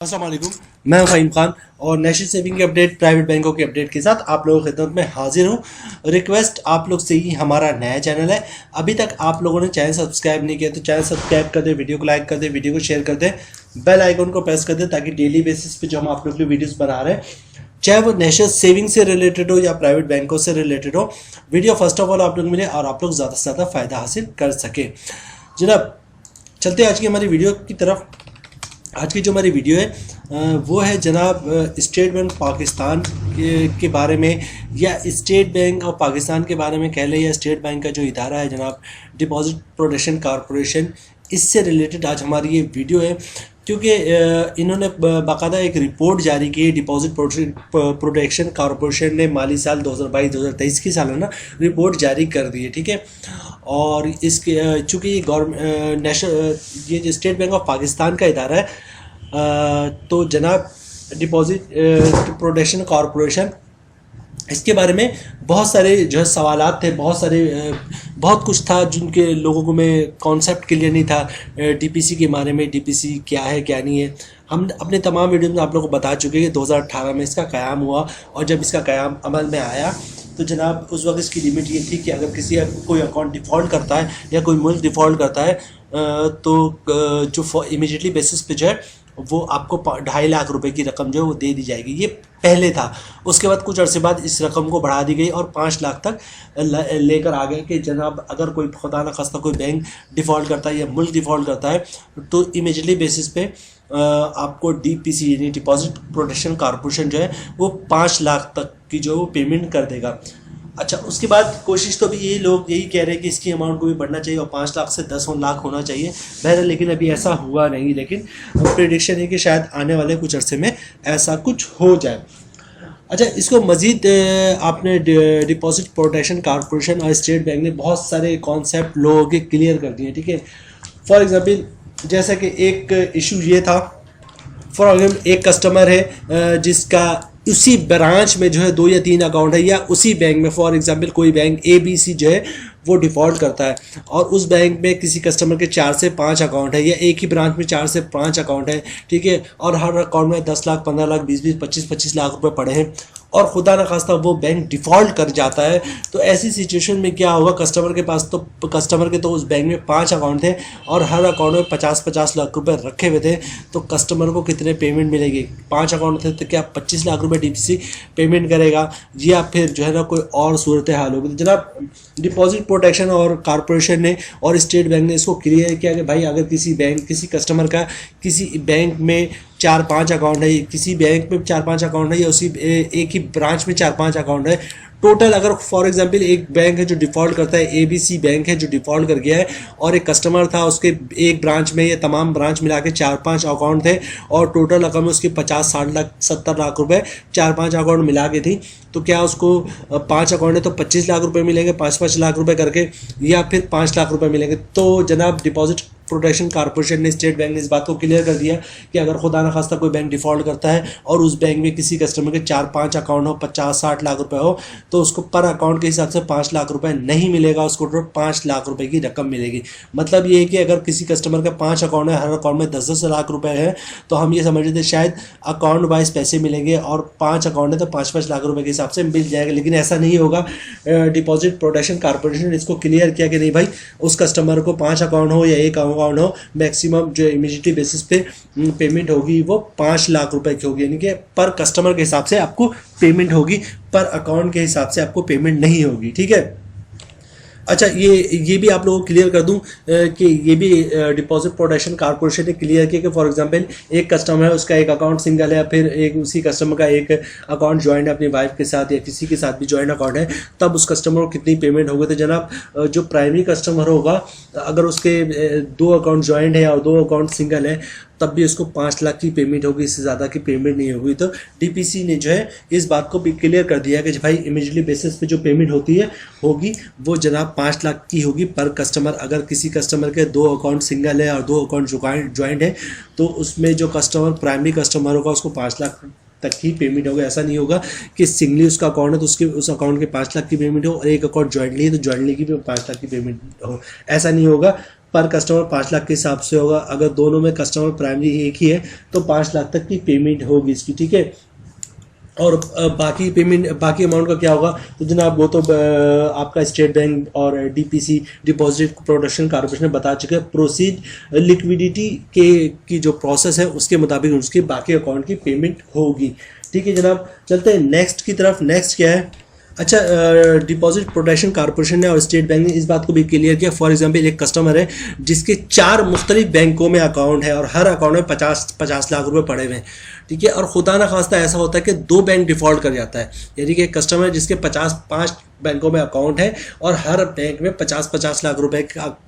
अस्सलाम वालेकुम, मैं फ़हीम खान और नेशनल सेविंग के अपडेट, प्राइवेट बैंकों के अपडेट के साथ आप लोगों की खिदमत में हाजिर हूँ। रिक्वेस्ट आप लोग से ही, हमारा नया चैनल है, अभी तक आप लोगों ने चैनल सब्सक्राइब नहीं किया तो चैनल सब्सक्राइब कर दें, वीडियो को लाइक कर दें, वीडियो को शेयर कर दें, बेल आइकन को प्रेस कर दें ताकि डेली बेसिस पे जो हम आप लोग के लिए वीडियोस बना रहे हैं, चाहे वो नेशनल सेविंग से रिलेटेड हो या प्राइवेट बैंकों से रिलेटेड हो, वीडियो फर्स्ट ऑफ ऑल आप लोग मिले और आप लोग ज़्यादा से ज़्यादा फ़ायदा हासिल कर सकें। जनाब चलते आज की हमारी वीडियो की तरफ। आज की जो हमारी वीडियो है वो है जनाब स्टेट बैंक पाकिस्तान के बारे में, या स्टेट बैंक ऑफ पाकिस्तान के बारे में कह लें, या स्टेट बैंक का जो इदारा है जनाब डिपॉजिट प्रोटेक्शन कॉरपोरेशन, इससे रिलेटेड आज हमारी ये वीडियो है। क्योंकि इन्होंने बाकायदा एक रिपोर्ट जारी की है, डिपॉजिट प्रोटेक्शन कॉरपोरेशन ने माली साल 2022-2023 की सालाना रिपोर्ट जारी कर दी है, ठीक है। और इसके चूँकि ये गवर्नमेंट नेशनल ये जो स्टेट बैंक ऑफ पाकिस्तान का इदारा है, तो जनाब डिपॉजिट प्रोटेक्शन कॉरपोरेशन, इसके बारे में बहुत सारे जो है सवालात थे, बहुत कुछ था जिनके लोगों को में कॉन्सेप्ट क्लियर नहीं था डीपीसी के बारे में। डीपीसी क्या है क्या नहीं है, हम अपने तमाम वीडियो में आप लोगों को बता चुके हैं कि 2018 में इसका क़याम हुआ, और जब इसका क़याम अमल में आया तो जनाब उस वक्त इसकी लिमिट ये थी कि अगर कोई अकाउंट डिफ़ॉल्ट करता है या कोई मुल्क डिफ़ॉल्ट करता है तो जो इमीडिएटली बेसिस पे जो है वो आपको 2.5 लाख रुपए की रकम जो है वो दे दी जाएगी। ये पहले था। उसके बाद कुछ अरसे बाद इस रकम को बढ़ा दी गई और 5 लाख तक लेकर आ गए कि जनाब अगर कोई खुदा न खास्ता कोई बैंक डिफ़ॉल्ट करता है या मुल्क डिफ़ॉल्ट करता है तो इमीडिएटली बेसिस पे आपको डीपीसी यानी डिपॉजिट प्रोटेक्शन कॉरपोरेशन जो है वो 5 लाख तक की जो है वो पेमेंट कर देगा। अच्छा, उसके बाद कोशिश तो भी यही लोग यही कह रहे हैं कि इसकी अमाउंट को भी बढ़ना चाहिए और 5 लाख से 10 लाख होना चाहिए। बहरहाल लेकिन अभी ऐसा हुआ नहीं, लेकिन प्रेडिक्शन है कि शायद आने वाले कुछ अरसे में ऐसा कुछ हो जाए। अच्छा, इसको मज़ीद आपने डिपॉजिट प्रोटेक्शन कॉरपोरेशन और स्टेट बैंक ने बहुत सारे कॉन्सेप्ट लोगों के क्लियर कर दिए, ठीक है। फॉर एग्ज़ाम्पल जैसा कि एक इशू ये था, फॉर एग्जाम्पल एक कस्टमर है जिसका उसी ब्रांच में जो है 2 या 3 अकाउंट है, या उसी बैंक में फॉर एग्जांपल कोई बैंक ABC जो है वो डिफ़ॉल्ट करता है और उस बैंक में किसी कस्टमर के 4 से 5 अकाउंट है, या एक ही ब्रांच में 4 से 5 अकाउंट है, ठीक है, और हर अकाउंट में 10 लाख, 15 लाख, 20-20, 25-25 लाख रुपए पड़े हैं, और खुदा न खास्ता वो बैंक डिफ़ॉल्ट कर जाता है। तो ऐसी सिचुएशन में क्या होगा, कस्टमर के तो उस बैंक में 5 अकाउंट थे और हर अकाउंट में 50-50 लाख रुपए रखे हुए थे, तो कस्टमर को कितने पेमेंट मिलेगी? 5 अकाउंट थे तो क्या 25 लाख रुपए डीपीसी पेमेंट करेगा, या फिर जो है ना कोई और सूरत हाल होगी? तो जनाब डिपॉजिट प्रोटेक्शन और कॉरपोरेशन ने और स्टेट बैंक ने इसको क्लियर किया कि भाई अगर किसी कस्टमर का किसी बैंक में 4-5 अकाउंट है, किसी बैंक में 4-5 अकाउंट है, या उसी एक ही ब्रांच में 4-5 अकाउंट है, टोटल अगर फॉर एग्जांपल एक बैंक है जो डिफ़ॉल्ट करता है, ABC बैंक है जो डिफ़ॉल्ट कर गया है, और एक कस्टमर था उसके एक ब्रांच में, ये तमाम ब्रांच मिला के 4-5 अकाउंट थे और टोटल रकम उसकी 50-60 लाख 70 लाख रुपए 4-5 अकाउंट मिला के थी, तो क्या उसको 5 अकाउंट है तो 25 लाख रुपए मिलेंगे 5-5 लाख रुपए करके, या फिर 5 लाख रुपए मिलेंगे? तो जनाब डिपॉजिट प्रोटेक्शन कॉरपोरेशन ने, स्टेट बैंक ने इस बात को क्लियर कर दिया कि अगर खुदा न खास्ता कोई बैंक डिफ़ॉल्ट करता है और उस बैंक में किसी कस्टमर के 4-5 अकाउंट हो, 50-60 लाख रुपए हो, तो उसको पर अकाउंट के हिसाब से 5 लाख रुपए नहीं मिलेगा, उसको टोटल 5 लाख रुपए की रकम मिलेगी। मतलब ये है कि अगर किसी कस्टमर का 5 अकाउंट है, हर अकाउंट में 10-10 लाख रुपए है, तो हम ये समझ लेते शायद अकाउंट वाइज पैसे मिलेंगे, और 5 अकाउंट है तो 5-5 लाख रुपए के हिसाब से मिल जाएगा। लेकिन ऐसा नहीं होगा। डिपॉजिट प्रोटेक्शन कॉरपोरेशन ने इसको क्लियर किया कि नहीं भाई, उस कस्टमर को 5 अकाउंट हो या 1 अकाउंट हो, मैक्सिमम जो इमीडिएटली बेसिस पे पेमेंट होगी वो 5 लाख रुपए की होगी, यानी कि पर कस्टमर के हिसाब से आपको पेमेंट होगी, पर अकाउंट के हिसाब से आपको पेमेंट नहीं होगी, ठीक है। अच्छा, ये भी आप लोगों को क्लियर कर दूं कि ये भी डिपॉजिट प्रोटेक्शन कॉरपोरेशन ने क्लियर किया कि फॉर एग्जांपल एक कस्टमर है, उसका एक अकाउंट सिंगल है, फिर एक उसी कस्टमर का एक अकाउंट ज्वाइंट है अपनी वाइफ के साथ या किसी के साथ भी ज्वाइंट अकाउंट है, तब उस कस्टमर को कितनी पेमेंट होगी? तो जनाब जो प्राइमरी कस्टमर होगा, अगर उसके 2 अकाउंट ज्वाइंट है और 2 अकाउंट सिंगल है, तब भी उसको 5 लाख की पेमेंट होगी, इससे ज़्यादा की पेमेंट नहीं होगी। तो डीपीसी ने जो है इस बात को भी क्लियर कर दिया कि भाई इमीडिएटली बेसिस पे जो पेमेंट होगी वो जनाब 5 लाख की होगी पर कस्टमर। अगर किसी कस्टमर के 2 अकाउंट सिंगल है और 2 अकाउंट ज्वाइंट है, तो उसमें जो कस्टमर प्राइमरी कस्टमर होगा उसको 5 लाख तक ही पेमेंट होगा। ऐसा नहीं होगा कि सिंगली उसका अकाउंट है तो उसके उस अकाउंट के 5 लाख की पेमेंट हो, और एक अकाउंट ज्वाइंटली है तो ज्वाइंटली की भी 5 लाख की पेमेंट हो, ऐसा नहीं होगा। पर कस्टमर 5 लाख के हिसाब से होगा। अगर दोनों में कस्टमर प्राइमरी एक ही है तो 5 लाख तक की पेमेंट होगी इसकी, ठीक है। और बाकी पेमेंट, बाकी अमाउंट का क्या होगा, तो जनाब वो तो आपका स्टेट बैंक और डीपीसी डिपॉजिट प्रोटेक्शन कॉर्पोरेशन ने बता चुके हैं। प्रोसीड लिक्विडिटी के की जो प्रोसेस है उसके मुताबिक उसके बाकी अकाउंट की पेमेंट होगी, ठीक है जनाब। चलते हैं नेक्स्ट की तरफ। नेक्स्ट क्या है, अच्छा, डिपॉजिट प्रोटेक्शन कॉर्पोरेशन ने और स्टेट बैंक ने इस बात को भी क्लियर किया। फॉर एग्जांपल एक कस्टमर है जिसके 4 मुख्तलिफ बैंकों में अकाउंट है और हर अकाउंट में 50 लाख रुपए पड़े हुए हैं, ठीक है। और खुदा ना खास्ता ऐसा होता है कि 2 बैंक डिफॉल्ट कर जाता है, यानी कि एक कस्टमर जिसके 5 बैंकों में अकाउंट है और हर बैंक में 50 लाख रुपए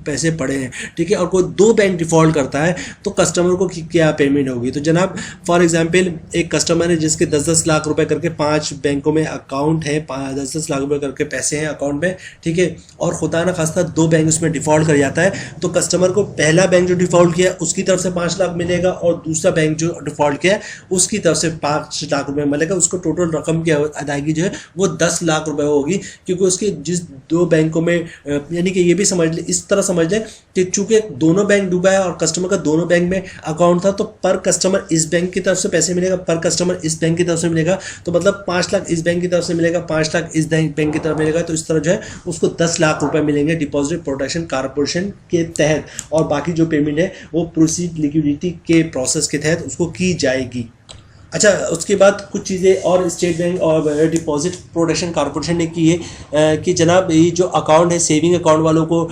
पैसे पड़े हैं, ठीक है, और कोई 2 बैंक डिफॉल्ट करता है तो कस्टमर को क्या पेमेंट होगी। तो जनाब फॉर एग्जांपल एक कस्टमर है जिसके 10-10 लाख रुपए करके 5 बैंकों में अकाउंट है, 10-10 लाख रुपए करके पैसे हैं अकाउंट में, ठीक है, और खुदा ना खास्ता 2 बैंक उसमें डिफॉल्ट कर जाता है तो कस्टमर को पहला बैंक जो डिफॉल्ट किया उसकी तरफ से 5 लाख मिलेगा और दूसरा बैंक जो डिफॉल्ट किया उसकी तरफ से 5 लाख रुपए मिलेगा। उसको टोटल रकम की अदायगी जो है वो 10 लाख रुपए होगी, क्योंकि उसके जिस 2 बैंकों में, यानी कि ये भी समझ ले, इस तरह समझ लें कि चूंकि दोनों बैंक डूबा है और कस्टमर का दोनों बैंक में अकाउंट था तो पर कस्टमर इस बैंक की तरफ से पैसे मिलेगा, पर कस्टमर इस बैंक की तरफ से मिलेगा, तो मतलब 5 लाख इस बैंक की तरफ से मिलेगा, 5 लाख इस बैंक की तरफ मिलेगा, तो इस तरह जो है उसको 10 लाख रुपए मिलेंगे डिपॉजिट प्रोटेक्शन कॉर्पोरेशन के तहत। और बाकी जो पेमेंट है वो प्रोसीड लिक्विडिटी के प्रोसेस के तहत उसको की जाएगी। अच्छा, उसके बाद कुछ चीज़ें और स्टेट बैंक और डिपॉजिट प्रोटेक्शन कॉर्पोरेशन ने की है कि जनाब ये जो अकाउंट है सेविंग अकाउंट वालों को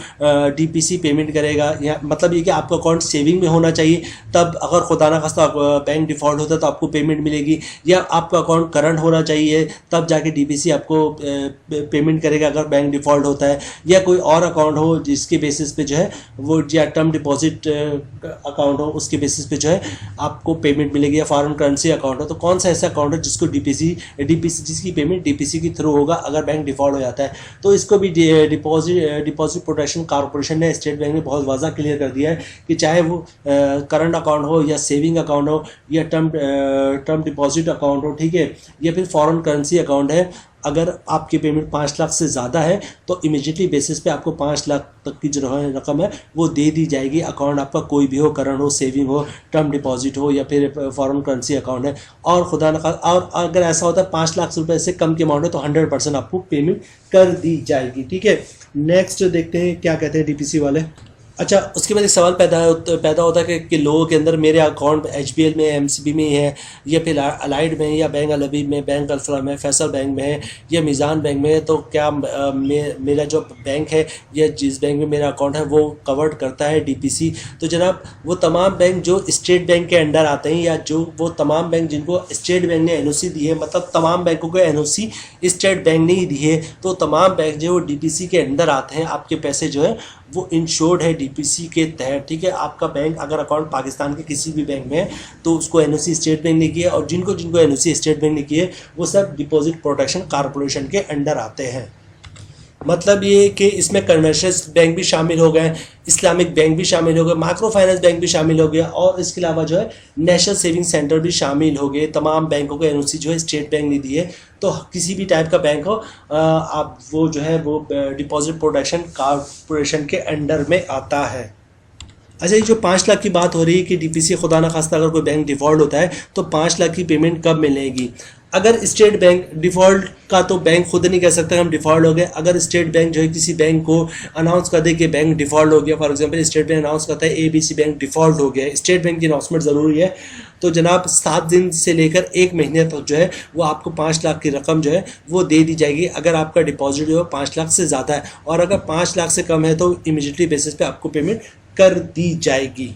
डीपीसी पेमेंट करेगा, या मतलब ये कि आपका अकाउंट सेविंग में होना चाहिए, तब अगर खुदा ना खास्ता बैंक डिफ़ॉल्ट होता है तो आपको पेमेंट मिलेगी, या आपका अकाउंट करंट होना चाहिए तब जाके डीपीसी आपको पेमेंट करेगा अगर बैंक डिफ़ॉल्ट होता है, या कोई और अकाउंट हो जिसके बेसिस पे जो है वो, या टर्म डिपॉजिट अकाउंट हो उसके बेसिस पे जो है आपको पेमेंट मिलेगी, या फॉरेन करेंसी अकाउंट हो। तो कौन सा ऐसा अकाउंट है जिसको डीपीसी जिसकी पेमेंट डीपीसी के थ्रू होगा अगर बैंक डिफॉल्ट हो जाता है, तो इसको भी डिपॉजिट प्रोटेक्शन कॉर्पोरेशन ने, स्टेट बैंक ने बहुत वाज़ा क्लियर कर दिया है कि चाहे वो करंट अकाउंट हो या सेविंग अकाउंट हो या टर्म डिपॉजिट अकाउंट हो, ठीक है, या फिर फॉरेन करेंसी अकाउंट है, अगर आपकी पेमेंट 5 लाख से ज़्यादा है तो इमीडिएटली बेसिस पे आपको 5 लाख तक की जो रकम है वो दे दी जाएगी। अकाउंट आपका कोई भी हो, करंट हो, सेविंग हो, टर्म डिपॉजिट हो या फिर फॉरेन करेंसी अकाउंट है। और खुदा न खास्ता, और अगर ऐसा होता है 5 लाख रुपए से कम की अमाउंट है तो 100% आपको पेमेंट कर दी जाएगी, ठीक है। नेक्स्ट देखते हैं क्या कहते हैं डीपीसी वाले। अच्छा, उसके बाद एक सवाल पैदा होता है कि लोगों के अंदर मेरे अकाउंट HBL में, MCB में है, या फिर अलाइड में, या बैंक अलबी में, बैंक अल्फला में, फैसल बैंक में है, या मीज़ान बैंक में है, तो क्या मेरा जो बैंक है या जिस बैंक में मेरा अकाउंट है वो कवर्ड करता है डीपीसी। तो जनाब वो तमाम बैंक जो स्टेट बैंक के अंडर आते हैं, या जो वो तमाम बैंक जिनको स्टेट बैंक ने NOC दी है, मतलब तमाम बैंकों को NOC स्टेट बैंक ने ही दी है, तो तमाम बैंक जो वो डीपीसी के अंदर आते हैं। आपके पैसे जो है वो इंश्योर्ड है डीपीसी के तहत, ठीक है। आपका बैंक अगर अकाउंट पाकिस्तान के किसी भी बैंक में है तो उसको NOC स्टेट बैंक ने किया, और जिनको NOC स्टेट बैंक ने किए वो सब डिपॉजिट प्रोटेक्शन कॉर्पोरेशन के अंडर आते हैं। मतलब ये कि इसमें कन्वेंशनल बैंक भी शामिल हो गए, इस्लामिक बैंक भी शामिल हो गए, माइक्रो फाइनेंस बैंक भी शामिल हो गया, और इसके अलावा जो है नेशनल सेविंग सेंटर भी शामिल हो गए। तमाम बैंकों को NOC जो है स्टेट बैंक ने दी है, तो किसी भी टाइप का बैंक हो आप वो जो है वो डिपॉजिट प्रोटेक्शन कॉर्पोरेशन के अंडर में आता है। अच्छा, ये जो 5 लाख की बात हो रही है कि डीपीसी खुदा ना खास्ता अगर कोई बैंक डिफ़ॉल्ट होता है तो 5 लाख की पेमेंट कब मिलेगी। अगर स्टेट बैंक डिफ़ॉल्ट का तो बैंक खुद नहीं कह सकता हम डिफ़ॉल्ट हो गए। अगर स्टेट बैंक जो है किसी बैंक को अनाउंस कर दे कि बैंक डिफ़ॉल्ट हो गया, for example state bank announce करता है ABC बैंक डिफ़ॉल्ट हो गया, स्टेट बैंक की अनाउंसमेंट ज़रूरी है, तो जनाब 7 दिन से लेकर 1 महीने तक जो है वो आपको 5 लाख की रकम जो है वो दे दी जाएगी अगर आपका डिपॉजिट जो है 5 लाख से ज़्यादा है, और अगर 5 लाख से कम है तो इमीडिएटली बेसिस पे आपको पेमेंट कर दी जाएगी।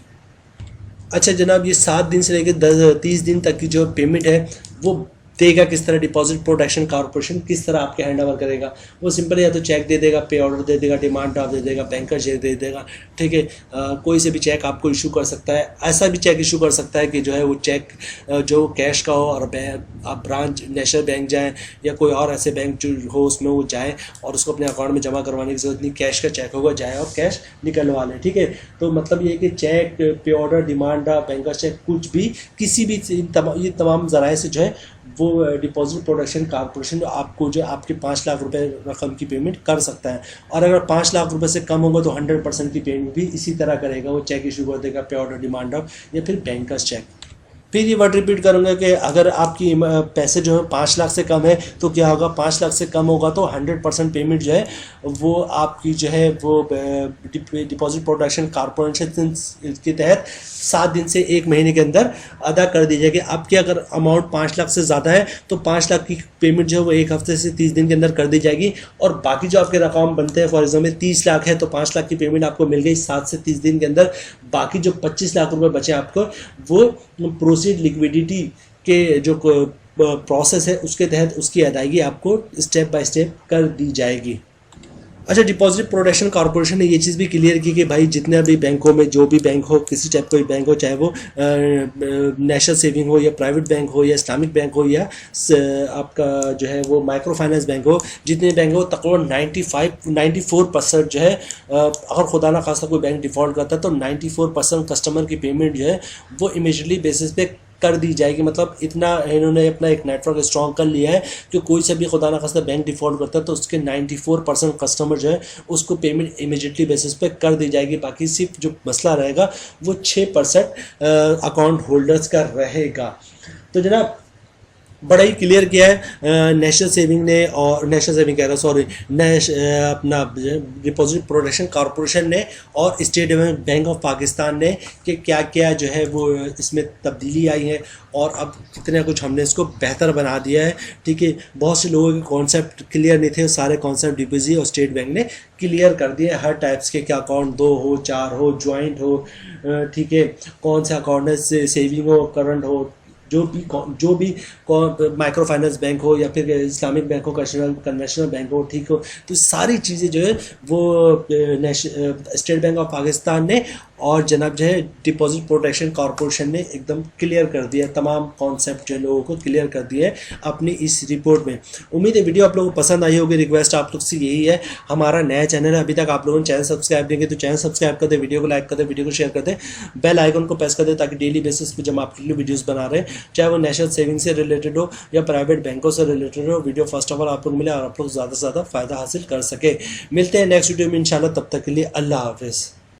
अच्छा जनाब, ये 7 दिन से लेकर 30 दिन तक की जो पेमेंट है वो देगा किस तरह डिपॉजिट प्रोटेक्शन कॉर्पोरेशन, किस तरह आपके हैंड ओवर करेगा। वो सिंपल या तो चेक दे देगा, पे ऑर्डर दे देगा, डिमांड ड्राफ्ट दे देगा, बैंकर चेक दे देगा, ठीक है। कोई से भी चेक आपको इशू कर सकता है। ऐसा भी चेक इशू कर सकता है कि जो है वो चेक जो कैश का हो और आप ब्रांच नेशनल बैंक जाएँ या कोई और ऐसे बैंक जो हो उसमें वो जाए और उसको अपने अकाउंट में जमा करवाने की जरूरत नहीं, कैश का चेक होगा, जाए और कैश निकलवा लें, ठीक है। तो मतलब ये कि cheque, pay order, demand draft, banker cheque, कुछ भी किसी भी ये तमाम ज़राए से जो है वो डिपॉजिट प्रोटेक्शन कॉर्पोरेशन जो आपको जो आपके 5 लाख रुपए रकम की पेमेंट कर सकता है। और अगर 5 लाख रुपए से कम होगा तो 100% की पेमेंट भी इसी तरह करेगा, वो चेक इशू कर देगा, पे ऑर्डर, डिमांड ड्राफ्ट या फिर बैंकर्स चेक। फिर ये वर्ड रिपीट करूँगा कि अगर आपकी पैसे जो है 5 लाख से कम है तो क्या होगा, 5 लाख से कम होगा तो 100% पेमेंट जो है वो आपकी जो है वो डिपॉजिट प्रोटेक्शन कॉर्पोरेशन के तहत 7 दिन से 1 महीने के अंदर अदा कर दी जाएगी। आपकी अगर अमाउंट 5 लाख से ज़्यादा है तो 5 लाख की पेमेंट जो है वो 1 हफ्ते से 30 दिन के अंदर कर दी जाएगी। और बाकी जो आपके रकम बनते हैं, फॉर एग्जाम्पल 30 लाख है तो 5 लाख की पेमेंट आपको मिल गई 7 से 30 दिन के अंदर। बाकी जो 25 लाख रुपए बचे आपको वो प्रोसीड लिक्विडिटी के जो प्रोसेस है उसके तहत उसकी अदायगी आपको स्टेप बाय स्टेप कर दी जाएगी। अच्छा, डिपॉजिट प्रोटेक्शन कॉर्पोरेशन ने ये चीज़ भी क्लियर की कि भाई जितने भी बैंकों में जो भी बैंक हो, किसी टाइप का भी बैंक हो, चाहे वो नेशनल सेविंग हो या प्राइवेट बैंक हो या इस्लामिक बैंक हो या आपका जो है वो माइक्रो फाइनेंस बैंक हो, जितने बैंक हो तकरीबन 94% जो है, अगर खुदा ना खासा कोई बैंक डिफ़ॉल्ट करता है तो 94% कस्टमर की पेमेंट जो है वो इमीडिएटली बेसिस पे कर दी जाएगी। मतलब इतना इन्होंने अपना एक नेटवर्क स्ट्रॉन्ग कर लिया है कि कोई से भी खुदा ना खास्ता बैंक डिफ़ॉल्ट करता है तो उसके 94% कस्टमर जो है उसको पेमेंट इमीडिएटली बेसिस पे कर दी जाएगी। बाकी सिर्फ जो मसला रहेगा वो 6% अकाउंट होल्डर्स का रहेगा। तो जनाब बड़ा ही क्लियर किया है नेशनल सेविंग ने, और नेशनल सेविंग कह रहा सॉरी अपना डिपॉजिट प्रोटेक्शन कॉर्पोरेशन ने और स्टेट बैंक ऑफ पाकिस्तान ने कि क्या क्या जो है वो इसमें तब्दीली आई है और अब कितना कुछ हमने इसको बेहतर बना दिया है। ठीक है, बहुत से लोगों के कॉन्सेप्ट क्लियर नहीं थे, सारे कॉन्सेप्ट डीपीसी और स्टेट बैंक ने क्लियर कर दिए। हर टाइप्स के क्या अकाउंट 2 हो, 4 हो, ज्वाइंट हो, ठीक है, कौन सा अकाउंट है, सेविंग हो, करंट हो, जो भी माइक्रो फाइनेंस बैंक हो या फिर इस्लामिक बैंक हो, कन्वेंशनल बैंक हो, ठीक हो, तो सारी चीज़ें जो है वो स्टेट बैंक ऑफ पाकिस्तान ने और जनाब जो है डिपॉजिट प्रोटेक्शन कॉर्पोरेशन ने एकदम क्लियर कर दिया, तमाम कॉन्सेप्ट जो लोगों को क्लियर कर दिए अपनी इस रिपोर्ट में। उम्मीद है वीडियो आप लोगों को पसंद आई होगी। रिक्वेस्ट आप लोग से यही है, हमारा नया चैनल है, अभी तक आप लोगों ने चैनल सब्सक्राइब नहीं किया तो चैनल सब्सक्राइब कर दे, वीडियो को लाइक कर दे, वीडियो को शेयर कर दे, बेल आइकन को प्रेस कर दे ताकि डेली बेसिस पे जब आपके लिए वीडियोस बना रहे हैं, चाहे वो नेशनल सेविंग से रिलेटेड हो या प्राइवेट बैंकों से रिलेटेड हो, वीडियो फर्स्ट ऑफ ऑल आप लोग मिले और आप लोग ज़्यादा से ज़्यादा फ़ायदा हासिल कर सके। मिलते हैं नेक्स्ट वीडियो में इंशाल्लाह, तब तक के लिए अल्लाह हाफिज़।